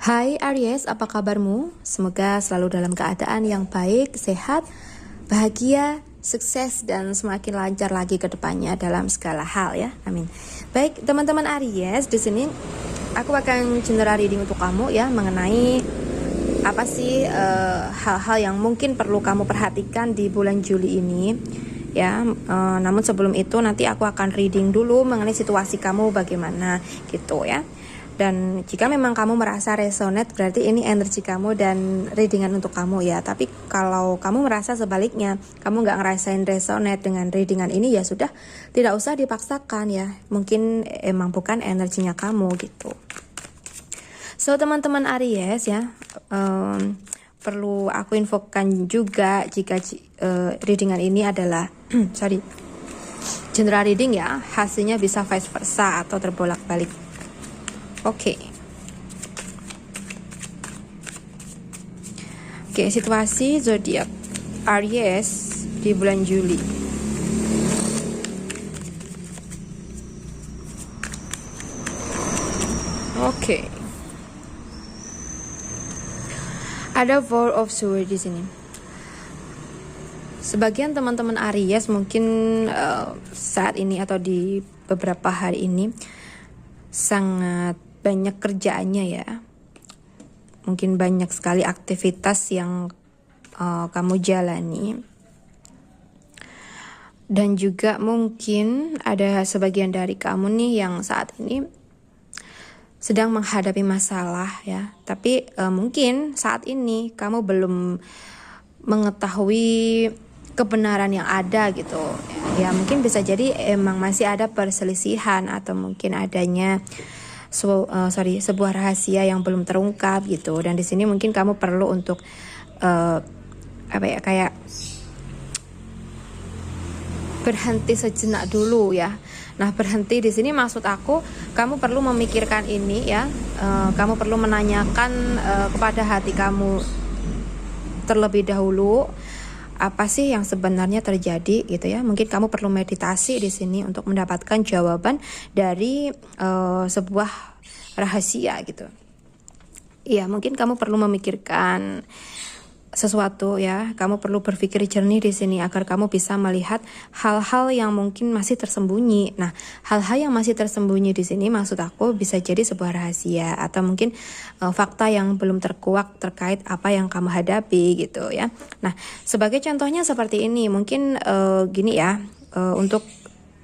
Hai Aries, apa kabarmu? Semoga selalu dalam keadaan yang baik, sehat, bahagia, sukses, dan semakin lancar lagi ke depannya dalam segala hal ya. Amin. Baik, teman-teman Aries, di sini aku akan general reading untuk kamu ya mengenai apa sih hal-hal yang mungkin perlu kamu perhatikan di bulan Juli ini. Ya, namun sebelum itu nanti aku akan reading dulu mengenai situasi kamu bagaimana gitu ya. Dan jika memang kamu merasa resonate, berarti ini energi kamu dan readingan untuk kamu ya. Tapi kalau kamu merasa sebaliknya, kamu nggak ngerasain resonate dengan readingan ini, ya sudah, tidak usah dipaksakan ya. Mungkin emang bukan energinya kamu gitu. So teman-teman Aries ya, perlu aku infokan juga jika readingan ini adalah general reading ya, hasilnya bisa vice versa atau terbolak-balik. Oke, situasi zodiak Aries di bulan Juli. Oke. Ada Four of Swords di sini. Sebagian teman-teman Aries mungkin saat ini atau di beberapa hari ini sangat banyak kerjaannya ya. Mungkin banyak sekali aktivitas yang kamu jalani. Dan juga mungkin ada sebagian dari kamu nih yang saat ini sedang menghadapi masalah ya. Tapi mungkin saat ini kamu belum mengetahui kebenaran yang ada gitu. Ya mungkin bisa jadi emang masih ada perselisihan atau mungkin adanya sebuah rahasia yang belum terungkap gitu. Dan di sini mungkin kamu perlu untuk kayak berhenti sejenak dulu ya. Nah, berhenti di sini maksud aku kamu perlu memikirkan ini ya. Kamu perlu menanyakan kepada hati kamu terlebih dahulu apa sih yang sebenarnya terjadi gitu ya. Mungkin kamu perlu meditasi di sini untuk mendapatkan jawaban dari sebuah rahasia gitu. Iya, mungkin kamu perlu memikirkan sesuatu ya. Kamu perlu berpikir jernih di sini agar kamu bisa melihat hal-hal yang mungkin masih tersembunyi. Nah, hal-hal yang masih tersembunyi di sini maksud aku bisa jadi sebuah rahasia atau mungkin fakta yang belum terkuak terkait apa yang kamu hadapi gitu ya. Nah, sebagai contohnya seperti ini, mungkin gini ya, untuk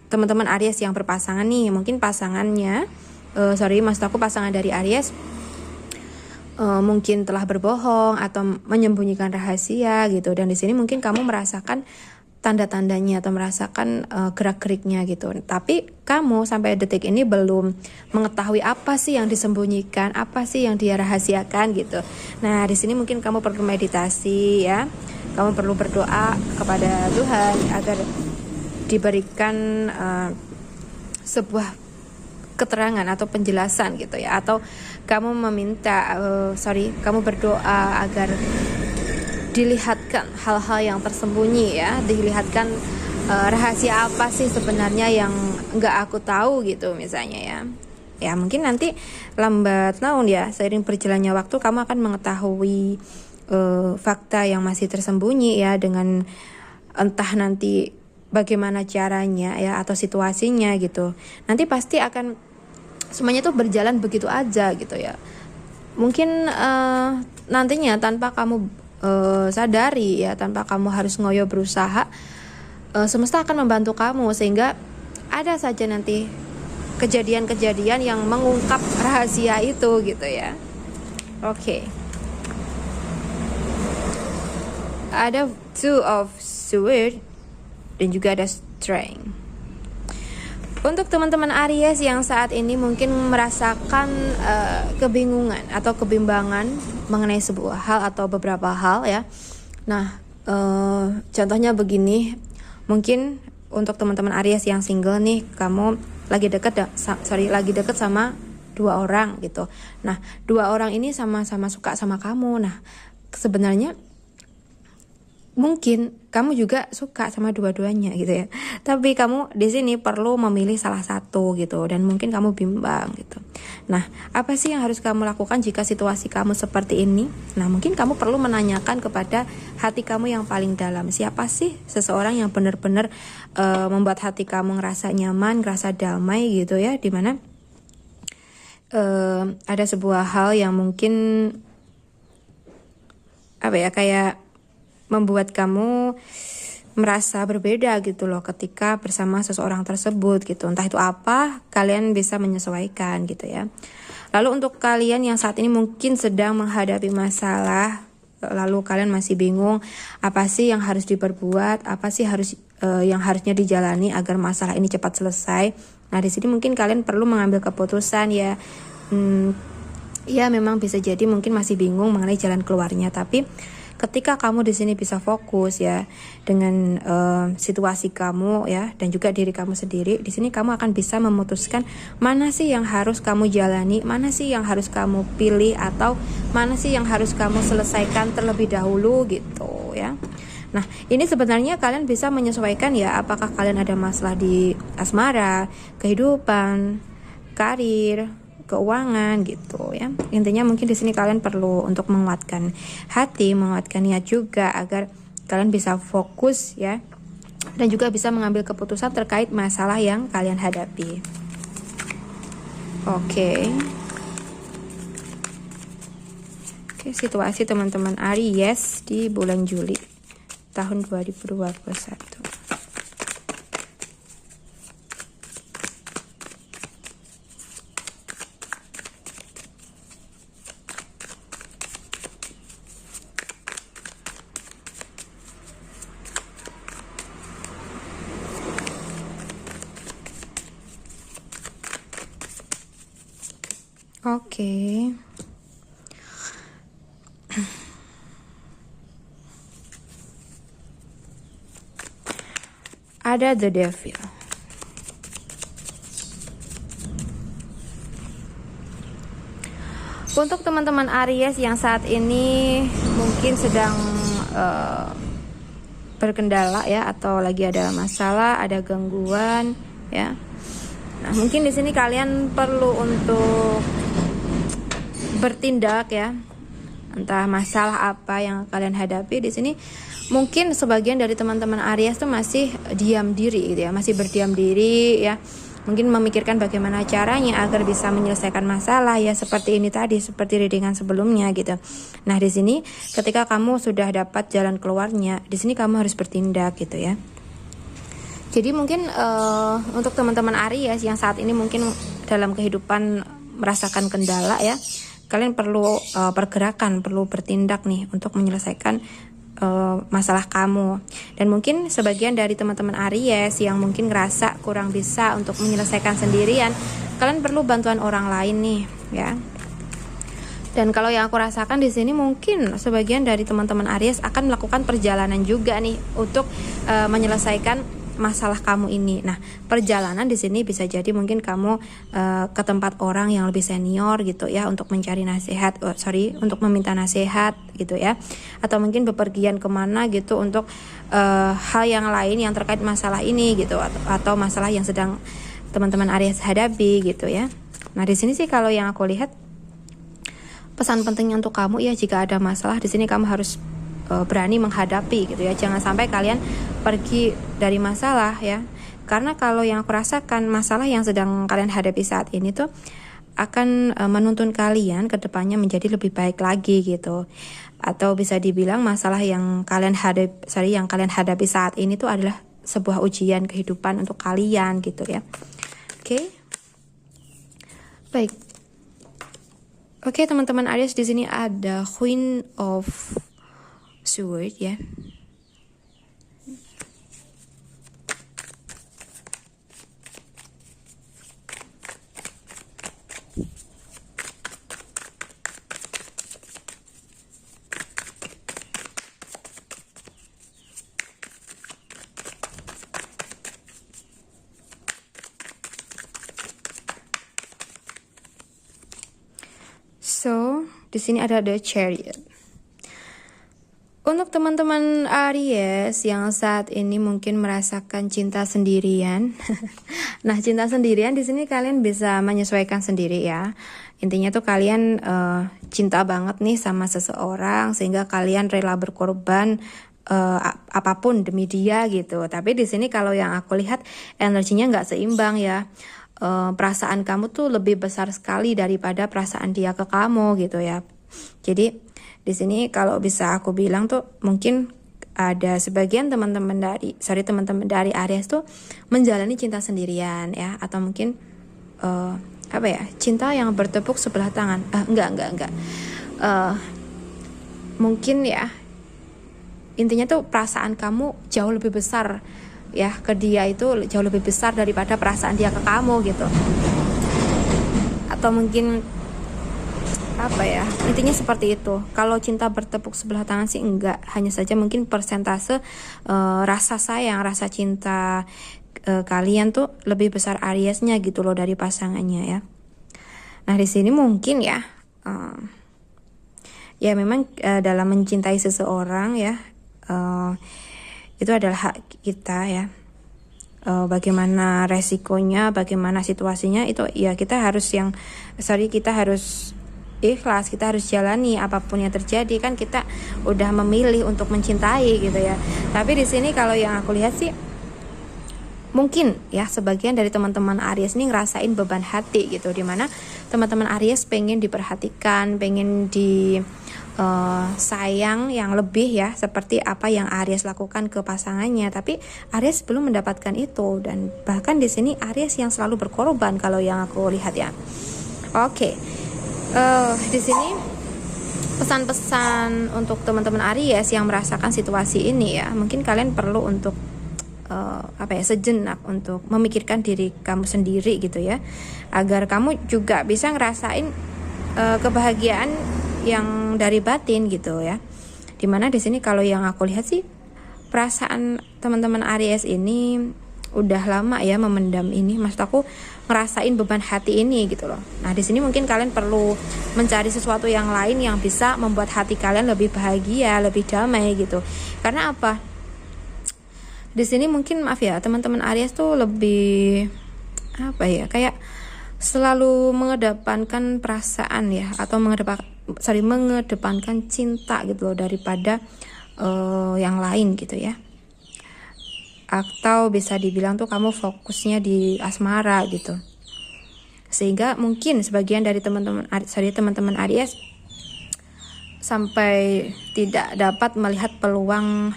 teman-teman Aries yang berpasangan nih, mungkin pasangannya maksud aku pasangan dari Aries mungkin telah berbohong atau menyembunyikan rahasia gitu. Dan di sini mungkin kamu merasakan tanda-tandanya atau merasakan gerak-geriknya gitu. Tapi kamu sampai detik ini belum mengetahui apa sih yang disembunyikan, apa sih yang dia rahasiakan gitu. Nah, di sini mungkin kamu perlu meditasi ya. Kamu perlu berdoa kepada Tuhan agar diberikan sebuah keterangan atau penjelasan gitu ya, atau kamu meminta kamu berdoa agar dilihatkan hal-hal yang tersembunyi ya, dilihatkan rahasia apa sih sebenarnya yang nggak aku tahu gitu misalnya ya. Ya mungkin nanti lambat laun ya, seiring berjalannya waktu kamu akan mengetahui fakta yang masih tersembunyi ya, dengan entah nanti bagaimana caranya ya atau situasinya gitu. Nanti pasti akan semuanya tuh berjalan begitu aja gitu ya. Mungkin nantinya tanpa kamu sadari ya, tanpa kamu harus ngoyo berusaha, semesta akan membantu kamu sehingga ada saja nanti kejadian-kejadian yang mengungkap rahasia itu gitu ya. Oke. Ada Two of Swords dan juga ada Strength. Untuk teman-teman Aries yang saat ini mungkin merasakan kebingungan atau kebimbangan mengenai sebuah hal atau beberapa hal ya. Nah, contohnya begini, mungkin untuk teman-teman Aries yang single nih, kamu lagi dekat sama dua orang gitu. Nah, dua orang ini sama-sama suka sama kamu. Nah, sebenarnya mungkin kamu juga suka sama dua-duanya gitu ya. Tapi kamu di sini perlu memilih salah satu gitu, dan mungkin kamu bimbang gitu. Nah, apa sih yang harus kamu lakukan jika situasi kamu seperti ini? Nah, mungkin kamu perlu menanyakan kepada hati kamu yang paling dalam. Siapa sih seseorang yang benar-benar membuat hati kamu ngerasa nyaman, ngerasa damai gitu ya, dimana ada sebuah hal yang mungkin apa ya, kayak membuat kamu merasa berbeda gitu loh ketika bersama seseorang tersebut gitu. Entah itu apa, kalian bisa menyesuaikan gitu ya. Lalu untuk kalian yang saat ini mungkin sedang menghadapi masalah, lalu kalian masih bingung apa sih yang harus diperbuat, apa sih yang harusnya dijalani agar masalah ini cepat selesai. Nah, di sini mungkin kalian perlu mengambil keputusan ya. Ya memang bisa jadi mungkin masih bingung mengenai jalan keluarnya, tapi ketika kamu di sini bisa fokus ya dengan situasi kamu ya, dan juga diri kamu sendiri, di sini kamu akan bisa memutuskan mana sih yang harus kamu jalani, mana sih yang harus kamu pilih, atau mana sih yang harus kamu selesaikan terlebih dahulu gitu ya. Nah, ini sebenarnya kalian bisa menyesuaikan ya, apakah kalian ada masalah di asmara, kehidupan, karir, keuangan gitu ya. Intinya mungkin di sini kalian perlu untuk menguatkan hati, menguatkan niat juga agar kalian bisa fokus ya, dan juga bisa mengambil keputusan terkait masalah yang kalian hadapi. Oke, situasi teman-teman Aries di bulan Juli tahun 2021. Oke. Ada The Devil. Untuk teman-teman Aries yang saat ini mungkin sedang berkendala ya, atau lagi ada masalah, ada gangguan ya. Nah, mungkin di sini kalian perlu untuk bertindak ya. Entah masalah apa yang kalian hadapi di sini. Mungkin sebagian dari teman-teman Aries tuh masih diam diri gitu ya, masih berdiam diri ya. Mungkin memikirkan bagaimana caranya agar bisa menyelesaikan masalah ya, seperti ini tadi, seperti readingan sebelumnya gitu. Nah, di sini ketika kamu sudah dapat jalan keluarnya, di sini kamu harus bertindak gitu ya. Jadi mungkin untuk teman-teman Aries yang saat ini mungkin dalam kehidupan merasakan kendala ya, kalian perlu pergerakan, perlu bertindak nih untuk menyelesaikan masalah kamu. Dan mungkin sebagian dari teman-teman Aries yang mungkin ngerasa kurang bisa untuk menyelesaikan sendirian, kalian perlu bantuan orang lain nih ya. Dan kalau yang aku rasakan di sini mungkin sebagian dari teman-teman Aries akan melakukan perjalanan juga nih untuk menyelesaikan masalah kamu ini. Nah, perjalanan di sini bisa jadi mungkin kamu ke tempat orang yang lebih senior gitu ya, untuk mencari nasihat, untuk meminta nasihat gitu ya, atau mungkin bepergian kemana gitu untuk hal yang lain yang terkait masalah ini gitu, atau masalah yang sedang teman-teman Aries hadapi gitu ya. Nah, di sini sih kalau yang aku lihat pesan pentingnya untuk kamu ya, jika ada masalah di sini kamu harus berani menghadapi gitu ya. Jangan sampai kalian pergi dari masalah ya. Karena kalau yang aku rasakan, masalah yang sedang kalian hadapi saat ini tuh akan menuntun kalian ke depannya menjadi lebih baik lagi gitu. Atau bisa dibilang masalah yang kalian hadapi saat ini tuh adalah sebuah ujian kehidupan untuk kalian gitu ya. Oke. Baik. Oke, teman-teman Aries, di sini ada Queen of Sword ya. So, di sini ada The Chariot. Untuk teman-teman Aries yang saat ini mungkin merasakan cinta sendirian. Nah, cinta sendirian di sini kalian bisa menyesuaikan sendiri ya. Intinya tuh kalian cinta banget nih sama seseorang sehingga kalian rela berkorban apapun demi dia gitu. Tapi di sini kalau yang aku lihat energinya nggak seimbang ya. Perasaan kamu tuh lebih besar sekali daripada perasaan dia ke kamu gitu ya. Jadi di sini kalau bisa aku bilang tuh mungkin ada sebagian teman-teman dari Aries tuh menjalani cinta sendirian ya, atau mungkin apa ya, cinta yang bertepuk sebelah tangan. Enggak. Mungkin ya intinya tuh perasaan kamu jauh lebih besar ya ke dia, itu jauh lebih besar daripada perasaan dia ke kamu gitu. Atau mungkin apa ya, intinya seperti itu. Kalau cinta bertepuk sebelah tangan sih enggak, hanya saja mungkin persentase rasa sayang, rasa cinta kalian tuh lebih besar Ariesnya gitu loh dari pasangannya ya. Nah di sini mungkin ya ya memang dalam mencintai seseorang ya itu adalah hak kita ya. Bagaimana resikonya, bagaimana situasinya itu ya kita harus ikhlas, kita harus jalani apapun yang terjadi, kan kita udah memilih untuk mencintai gitu ya. Tapi di sini kalau yang aku lihat sih mungkin ya sebagian dari teman-teman Aries ini ngerasain beban hati gitu, dimana teman-teman Aries pengen diperhatikan, pengen sayang yang lebih ya, seperti apa yang Aries lakukan ke pasangannya. Tapi Aries belum mendapatkan itu, dan bahkan di sini Aries yang selalu berkorban kalau yang aku lihat ya. Oke. Di sini pesan-pesan untuk teman-teman Aries yang merasakan situasi ini ya, mungkin kalian perlu untuk sejenak untuk memikirkan diri kamu sendiri gitu ya, agar kamu juga bisa ngerasain kebahagiaan yang dari batin gitu ya. Dimana di sini kalau yang aku lihat sih perasaan teman-teman Aries ini udah lama ya memendam ini, maksud aku ngerasain beban hati ini gitu loh. Nah di sini mungkin kalian perlu mencari sesuatu yang lain yang bisa membuat hati kalian lebih bahagia, lebih damai gitu. Karena apa? Di sini mungkin maaf ya, teman-teman Aries tuh lebih kayak selalu mengedepankan perasaan ya, atau mengedepankan cinta gitu loh daripada yang lain gitu ya. Atau bisa dibilang tuh kamu fokusnya di asmara gitu, sehingga mungkin sebagian dari teman-teman Aries sampai tidak dapat melihat peluang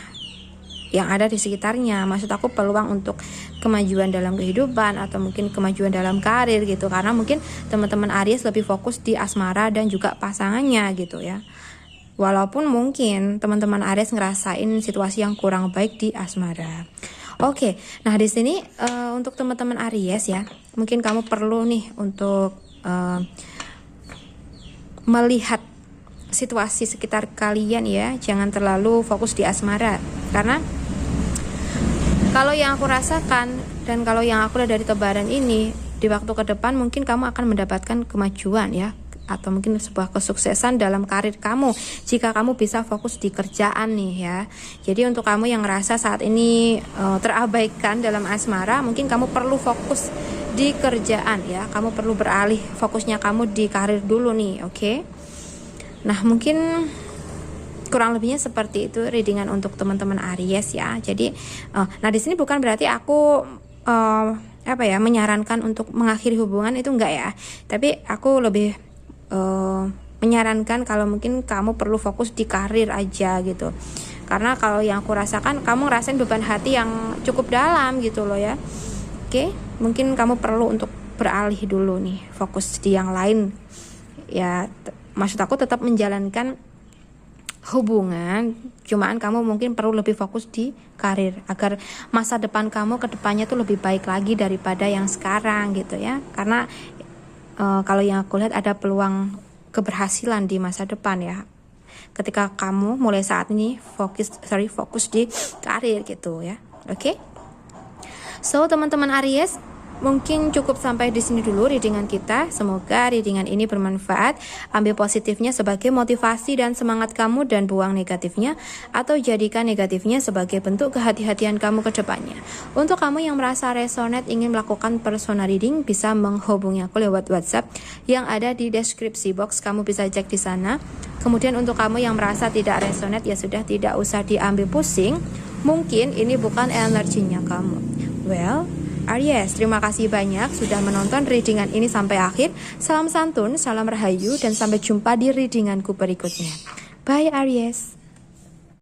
yang ada di sekitarnya. Maksud aku peluang untuk kemajuan dalam kehidupan atau mungkin kemajuan dalam karir gitu, karena mungkin teman-teman Aries lebih fokus di asmara dan juga pasangannya gitu ya. Walaupun mungkin teman-teman Aries ngerasain situasi yang kurang baik di asmara. Oke, nah di sini untuk teman-teman Aries ya, mungkin kamu perlu nih untuk melihat situasi sekitar kalian ya, jangan terlalu fokus di asmara. Karena kalau yang aku rasakan dan kalau yang aku lihat dari tebaran ini, di waktu ke depan mungkin kamu akan mendapatkan kemajuan ya, atau mungkin sebuah kesuksesan dalam karir kamu jika kamu bisa fokus di kerjaan nih ya. Jadi untuk kamu yang ngerasa saat ini terabaikan dalam asmara, mungkin kamu perlu fokus di kerjaan ya. Kamu perlu beralih fokusnya kamu di karir dulu nih, oke? Nah mungkin kurang lebihnya seperti itu readingan untuk teman-teman Aries ya. Jadi nah di sini bukan berarti aku menyarankan untuk mengakhiri hubungan, itu enggak ya. Tapi aku lebih menyarankan kalau mungkin kamu perlu fokus di karir aja gitu. Karena kalau yang aku rasakan, kamu ngerasain beban hati yang cukup dalam gitu loh ya. Oke, mungkin kamu perlu untuk beralih dulu nih, fokus di yang lain ya. Maksud aku tetap menjalankan hubungan, cuman kamu mungkin perlu lebih fokus di karir agar masa depan kamu ke depannya tuh lebih baik lagi daripada yang sekarang gitu ya. Karena kalau yang aku lihat ada peluang keberhasilan di masa depan ya, ketika kamu mulai saat ini fokus di karir gitu ya. Oke? So teman-teman Aries, Mungkin cukup sampai di sini dulu readingan kita. Semoga readingan ini bermanfaat. Ambil positifnya sebagai motivasi dan semangat kamu dan buang negatifnya, atau jadikan negatifnya sebagai bentuk kehati-hatian kamu ke depannya. Untuk kamu yang merasa resonate ingin melakukan personal reading, bisa menghubungi aku lewat WhatsApp yang ada di deskripsi box. Kamu bisa cek di sana. Kemudian untuk kamu yang merasa tidak resonate, ya sudah, tidak usah diambil pusing. Mungkin ini bukan energinya kamu. Well, Aries, terima kasih banyak sudah menonton readingan ini sampai akhir. Salam santun, salam rahayu, dan sampai jumpa di readinganku berikutnya. Bye Aries.